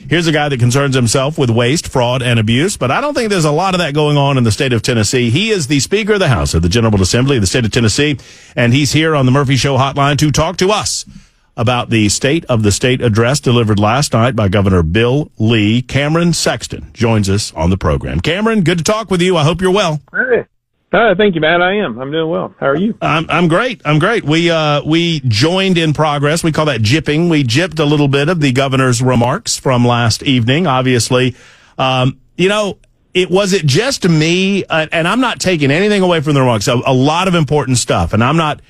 Here's a guy that concerns himself with waste, fraud, and abuse, but I don't think there's a lot of that going on in the state of Tennessee. He is the Speaker of the House of the General Assembly of the state of Tennessee, and he's here on the Murphy Show hotline to talk to us about the State of the State address delivered last night by Governor Bill Lee. Cameron Sexton joins us on the program. Cameron, good to talk with you. I hope you're well. Hey. Thank you, Matt. I am. I'm doing well. How are you? I'm great. We joined in progress. We call that jipping. We jipped a little bit of the governor's remarks from last evening. Obviously, was it just me? And I'm not taking anything away from the remarks. A lot of important stuff, and I'm not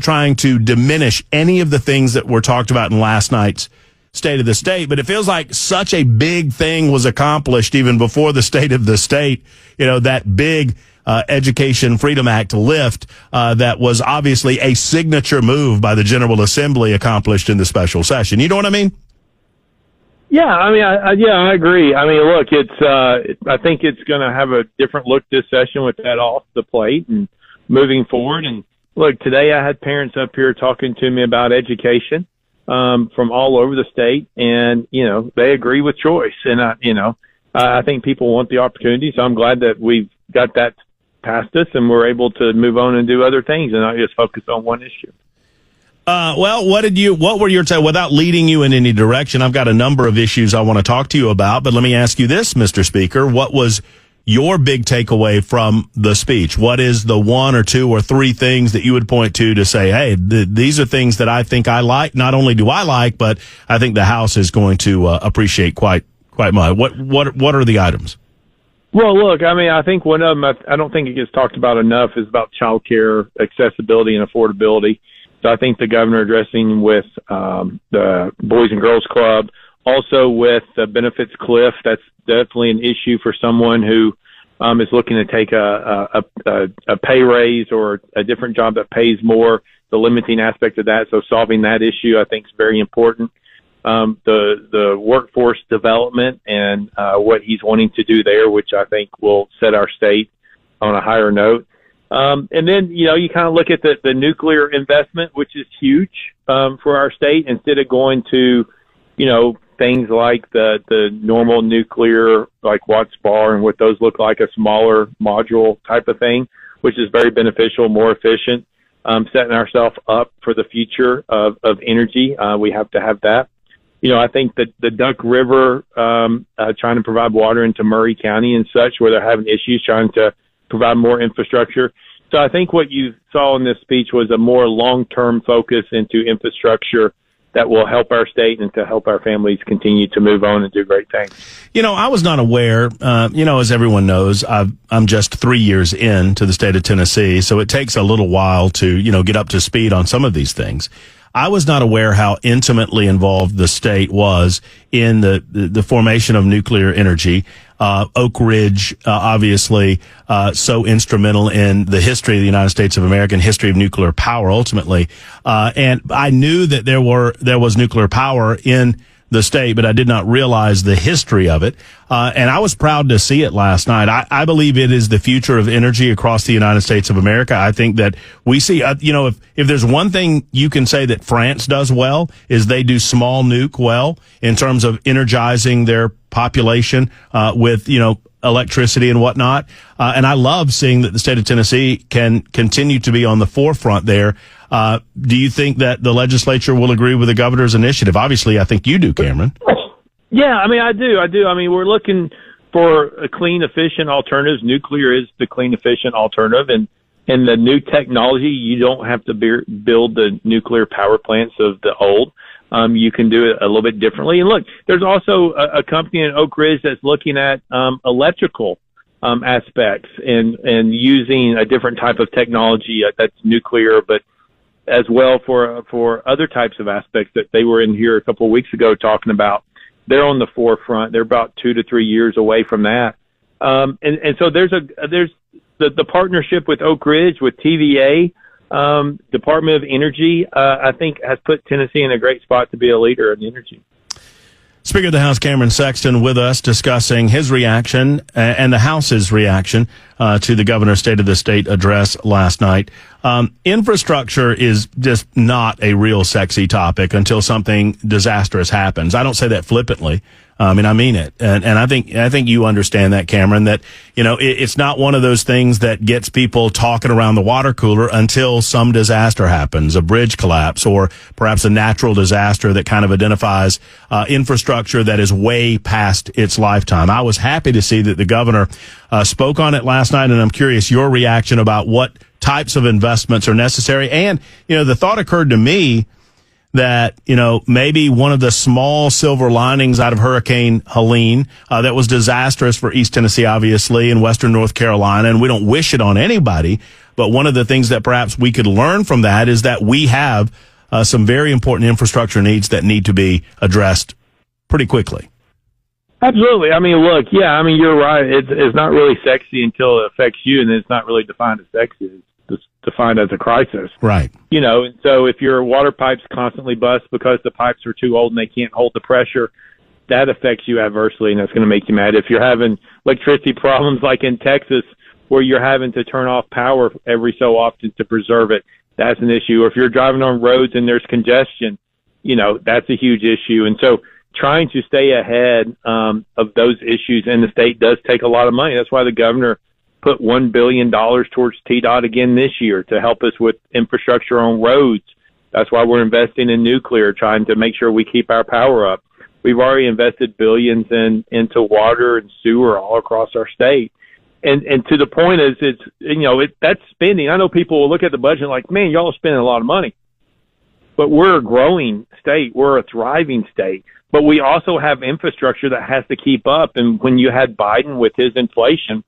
trying to diminish any of the things that were talked about in last night's State of the State. But it feels like such a big thing was accomplished even before the State of the State. That big Education Freedom Act lift that was obviously a signature move by the General Assembly accomplished in the special session. You know what I mean? Yeah, I agree. I mean, look, I think it's going to have a different look this session with that off the plate and moving forward. And look, today I had parents up here talking to me about education from all over the state, and they agree with choice. And I think people want the opportunity, so I'm glad that we've got that past us and we're able to move on and do other things and not just focus on one issue. What were your without leading you in any direction? I've got a number of issues I want to talk to you about, but let me ask you this, Mr. Speaker. What was your big takeaway from the speech? What is the one or two or three things that you would point to say, hey, these are things that I think I like. Not only do I like, but I think the House is going to appreciate quite much. What are the items? Well, look, I think one of them, I don't think it gets talked about enough, is about child care accessibility and affordability. So I think the governor addressing with the Boys and Girls Club, also with the benefits cliff, that's definitely an issue for someone who is looking to take a pay raise or a different job that pays more, the limiting aspect of that. So solving that issue, I think, is very important. The workforce development and what he's wanting to do there, which I think will set our state on a higher note. And then, you kind of look at the nuclear investment, which is huge for our state, instead of going to, things like the normal nuclear, like Watts Bar and what those look like, a smaller module type of thing, which is very beneficial, more efficient, setting ourselves up for the future of energy. We have to have that. I think that the Duck River, trying to provide water into Murray County and such, where they're having issues trying to provide more infrastructure. So I think what you saw in this speech was a more long-term focus into infrastructure that will help our state and to help our families continue to move on and do great things. I was not aware, as everyone knows, I'm just 3 years into the state of Tennessee, so it takes a little while to, get up to speed on some of these things. I was not aware how intimately involved the state was in the formation of nuclear energy. Oak Ridge, obviously, so instrumental in the history of the United States of America and history of nuclear power, ultimately. And I knew that there was nuclear power in the state, but I did not realize the history of it. And I was proud to see it last night. I believe it is the future of energy across the United States of America. I think that we see, if there's one thing you can say that France does well, is they do small nuke well in terms of energizing their population, with, electricity and whatnot. And I love seeing that the state of Tennessee can continue to be on the forefront there. Do you think that the legislature will agree with the governor's initiative? Obviously, I think you do, Cameron. Yeah, I do. We're looking for a clean, efficient alternatives. Nuclear is the clean, efficient alternative. And the new technology, you don't have to build the nuclear power plants of the old. You can do it a little bit differently. And look, there's also a company in Oak Ridge that's looking at electrical aspects and using a different type of technology that's nuclear, but as well for other types of aspects that they were in here a couple of weeks ago talking about. They're on the forefront. They're about 2 to 3 years away from that. And so there's the partnership with Oak Ridge, with TVA, Department of Energy, I think has put Tennessee in a great spot to be a leader in energy. Speaker of the House Cameron Sexton with us discussing his reaction and the House's reaction to the governor's State of the State address last night. Infrastructure is just not a real sexy topic until something disastrous happens. I don't say that flippantly. I mean it. And I think you understand that, Cameron, that, it's not one of those things that gets people talking around the water cooler until some disaster happens, a bridge collapse, or perhaps a natural disaster that kind of identifies infrastructure that is way past its lifetime. I was happy to see that the governor spoke on it last night, and I'm curious your reaction about what types of investments are necessary. And, the thought occurred to me that, maybe one of the small silver linings out of Hurricane Helene, that was disastrous for East Tennessee, obviously, and Western North Carolina, and we don't wish it on anybody. But one of the things that perhaps we could learn from that is that we have some very important infrastructure needs that need to be addressed pretty quickly. Absolutely. Look, you're right. It's not really sexy until it affects you, and it's not really defined as sexy. It's defined as a crisis. Right. And so if your water pipes constantly bust because the pipes are too old and they can't hold the pressure, that affects you adversely, and that's going to make you mad. If you're having electricity problems like in Texas, where you're having to turn off power every so often to preserve it, that's an issue. Or if you're driving on roads and there's congestion, that's a huge issue. And so trying to stay ahead of those issues in the state does take a lot of money. That's why the governor put $1 billion towards TDOT again this year to help us with infrastructure on roads. That's why we're investing in nuclear, trying to make sure we keep our power up. We've already invested billions into water and sewer all across our state. And to the point is, that's spending. I know people will look at the budget like, man, y'all are spending a lot of money. But we're a growing state. We're a thriving state. But we also have infrastructure that has to keep up. And when you had Biden with his inflation,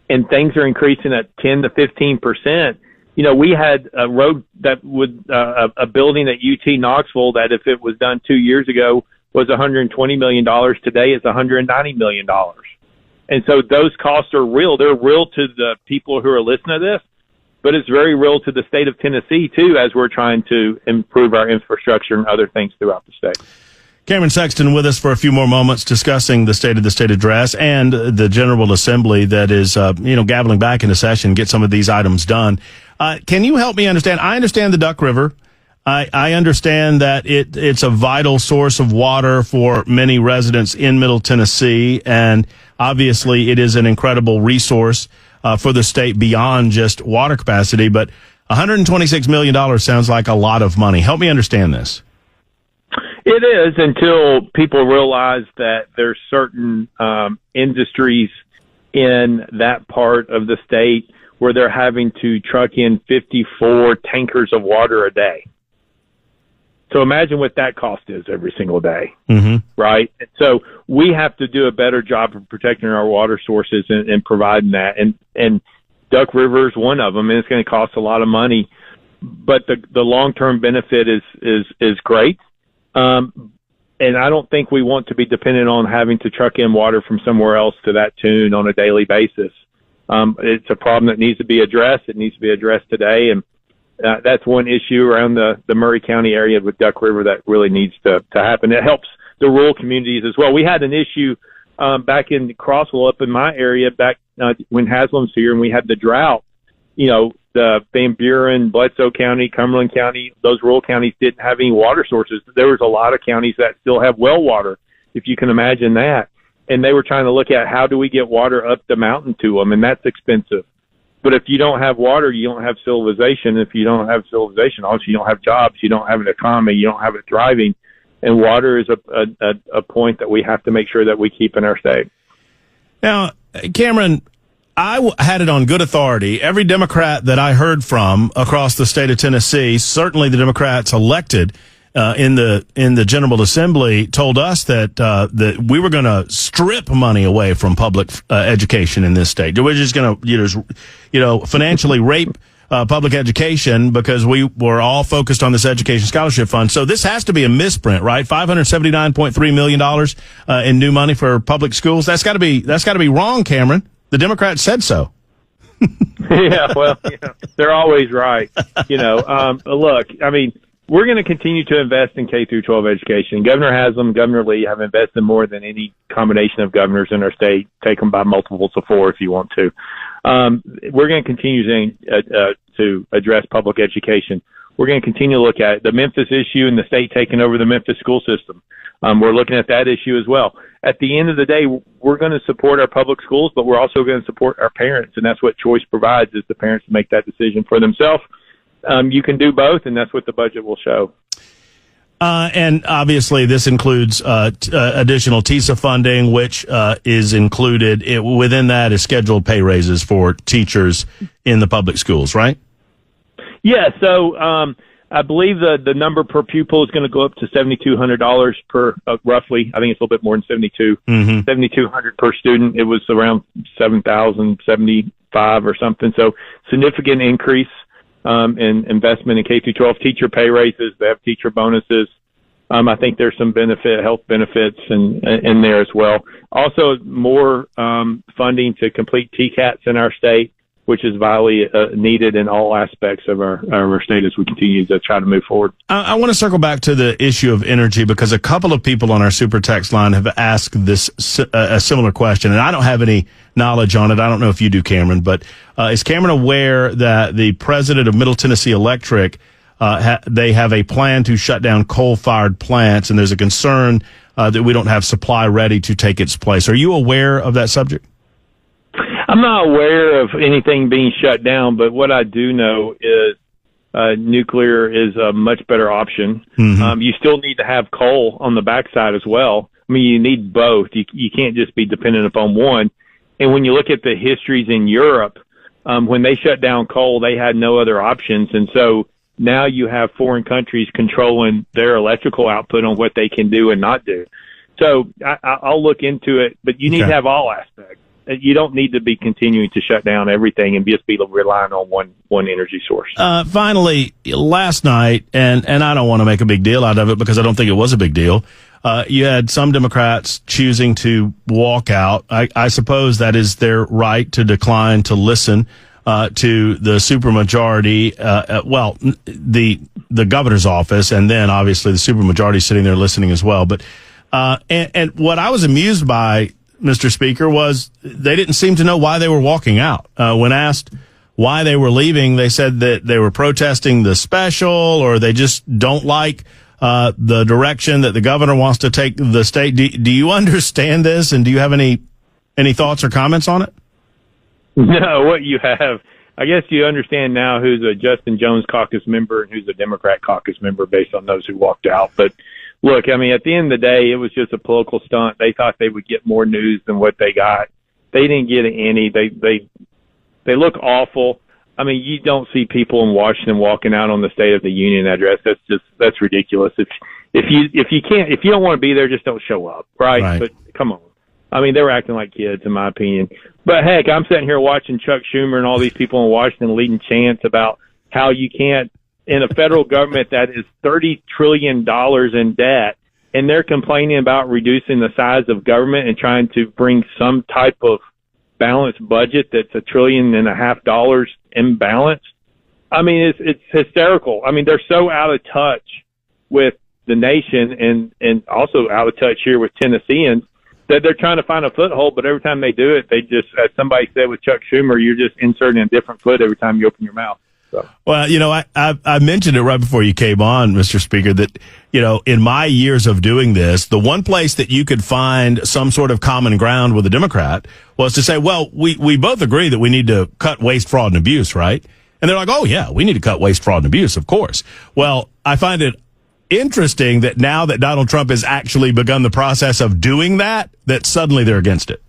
and things are increasing at 10 to 15%. We had a road that would, a building at UT Knoxville that if it was done 2 years ago was $120 million. Today it's $190 million. And so those costs are real. They're real to the people who are listening to this, but it's very real to the state of Tennessee too, as we're trying to improve our infrastructure and other things throughout the state. Cameron Sexton with us for a few more moments discussing the State of the State address and the General Assembly that is, gaveling back into session, get some of these items done. Can you help me understand? I understand the Duck River. I understand that it's a vital source of water for many residents in Middle Tennessee, and obviously it is an incredible resource for the state beyond just water capacity, but $126 million sounds like a lot of money. Help me understand this. It is, until people realize that there's certain industries in that part of the state where they're having to truck in 54 tankers of water a day. So imagine what that cost is every single day, right? And so we have to do a better job of protecting our water sources and providing that. And Duck River is one of them, and it's going to cost a lot of money, but the long-term benefit is great. And I don't think we want to be dependent on having to truck in water from somewhere else to that tune on a daily basis. It's a problem that needs to be addressed. It needs to be addressed today. And that's one issue around the Murray County area with Duck River that really needs to happen. It helps the rural communities as well. We had an issue back in Crossville, up in my area, back when Haslam's here, and we had the drought. The Van Buren, Bledsoe County, Cumberland County, those rural counties didn't have any water sources. There was a lot of counties that still have well water, if you can imagine that. And they were trying to look at how do we get water up the mountain to them, and that's expensive. But if you don't have water, you don't have civilization. If you don't have civilization, obviously you don't have jobs, you don't have an economy, you don't have it thriving. And water is a point that we have to make sure that we keep in our state. Now, Cameron, I had it on good authority. Every Democrat that I heard from across the state of Tennessee, certainly the Democrats elected in the General Assembly, told us that we were going to strip money away from public education in this state. We're just going to, financially rape public education because we were all focused on this education scholarship fund. So this has to be a misprint, right? $579.3 million in new money for public schools. That's got to be wrong, Cameron. The Democrats said so. Yeah, well, they're always right. Look, we're going to continue to invest in K through 12 education. Governor Haslam, Governor Lee have invested more than any combination of governors in our state. Take them by multiples of 4 if you want to. We're going to continue to address public education. we're going to continue to look at it. The Memphis issue and the state taking over the Memphis school system. We're looking at that issue as well. At the end of the day, we're going to support our public schools, but we're also going to support our parents, and that's what choice provides, is the parents to make that decision for themselves. You can do both, and that's what the budget will show. And obviously, this includes additional TISA funding, which is included. Within that is scheduled pay raises for teachers in the public schools, right? Yeah, so I believe the number per pupil is going to go up to $7,200 per, roughly. I think it's a little bit more than 72. $7,200 per student. It was around 7,075 or something. So significant increase in investment in K-12 teacher pay raises. They have teacher bonuses. I think there's some health benefits in there as well. Also, more funding to complete TCATs in our state, which is vitally needed in all aspects of our state as we continue to try to move forward. I want to circle back to the issue of energy, because a couple of people on our super text line have asked this a similar question, and I don't have any knowledge on it. I don't know if you do, Cameron, but is Cameron aware that the president of Middle Tennessee Electric, they have a plan to shut down coal-fired plants, and there's a concern that we don't have supply ready to take its place? Are you aware of that subject? I'm not aware of anything being shut down, but what I do know is nuclear is a much better option. You still need to have coal on the backside as well. I mean, you need both. You can't just be dependent upon one. And when you look at the histories in Europe, when they shut down coal, they had no other options. And so now you have foreign countries controlling their electrical output on what they can do and not do. So I'll look into it, but you need to have all aspects. You don't need to be continuing to shut down everything and just be relying on one energy source. Finally, last night, and I don't want to make a big deal out of it because I don't think it was a big deal, you had some Democrats choosing to walk out. I suppose that is their right to decline to listen to the supermajority, the governor's office, and then obviously the supermajority sitting there listening as well. But and what I was amused by, Mr. Speaker, was they didn't seem to know why they were walking out. When asked why they were leaving, they said that they were protesting the special, or they just don't like the direction that the governor wants to take the state. Do you understand this, and do you have any thoughts or comments on it? No, what you have, I guess you understand now who's a Justin Jones caucus member and who's a Democrat caucus member based on those who walked out. But look, I mean, at the end of the day, it was just a political stunt. They thought they would get more news than what they got. They didn't get any. They look awful. I mean, you don't see people in Washington walking out on the State of the Union address. That's ridiculous. If you don't want to be there, just don't show up, right? But come on. I mean, they were acting like kids, in my opinion. But heck, I'm sitting here watching Chuck Schumer and all these people in Washington leading chants about how you can't, in a federal government that is $30 trillion in debt, and they're complaining about reducing the size of government and trying to bring some type of balanced budget that's $1.5 trillion in balance. I mean, it's hysterical. I mean, they're so out of touch with the nation and also out of touch here with Tennesseans that they're trying to find a foothold, but every time they do it, they just, as somebody said with Chuck Schumer, you're just inserting a different foot every time you open your mouth. So. Well, you know, I mentioned it right before you came on, Mr. Speaker, that, you know, in my years of doing this, the one place that you could find some sort of common ground with a Democrat was to say, well, we both agree that we need to cut waste, fraud, and abuse, right? And they're like, oh, yeah, we need to cut waste, fraud, and abuse, of course. Well, I find it interesting that now that Donald Trump has actually begun the process of doing that suddenly they're against it.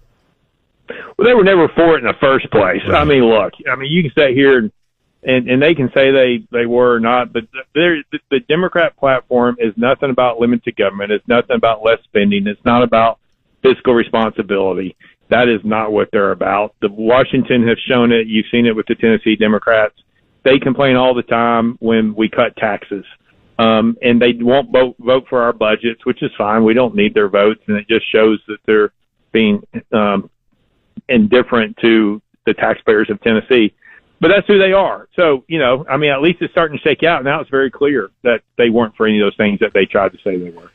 Well, they were never for it in the first place. Right. I mean, look, you can sit here and they can say they were or not, but the Democrat platform is nothing about limited government. It's nothing about less spending. It's not about fiscal responsibility. That is not what they're about. The Washington have shown it. You've seen it with the Tennessee Democrats. They complain all the time when we cut taxes. And they won't vote for our budgets, which is fine. We don't need their votes, and it just shows that they're being indifferent to the taxpayers of Tennessee. But that's who they are. So, you know, I mean, at least it's starting to shake out. Now it's very clear that they weren't for any of those things that they tried to say they were.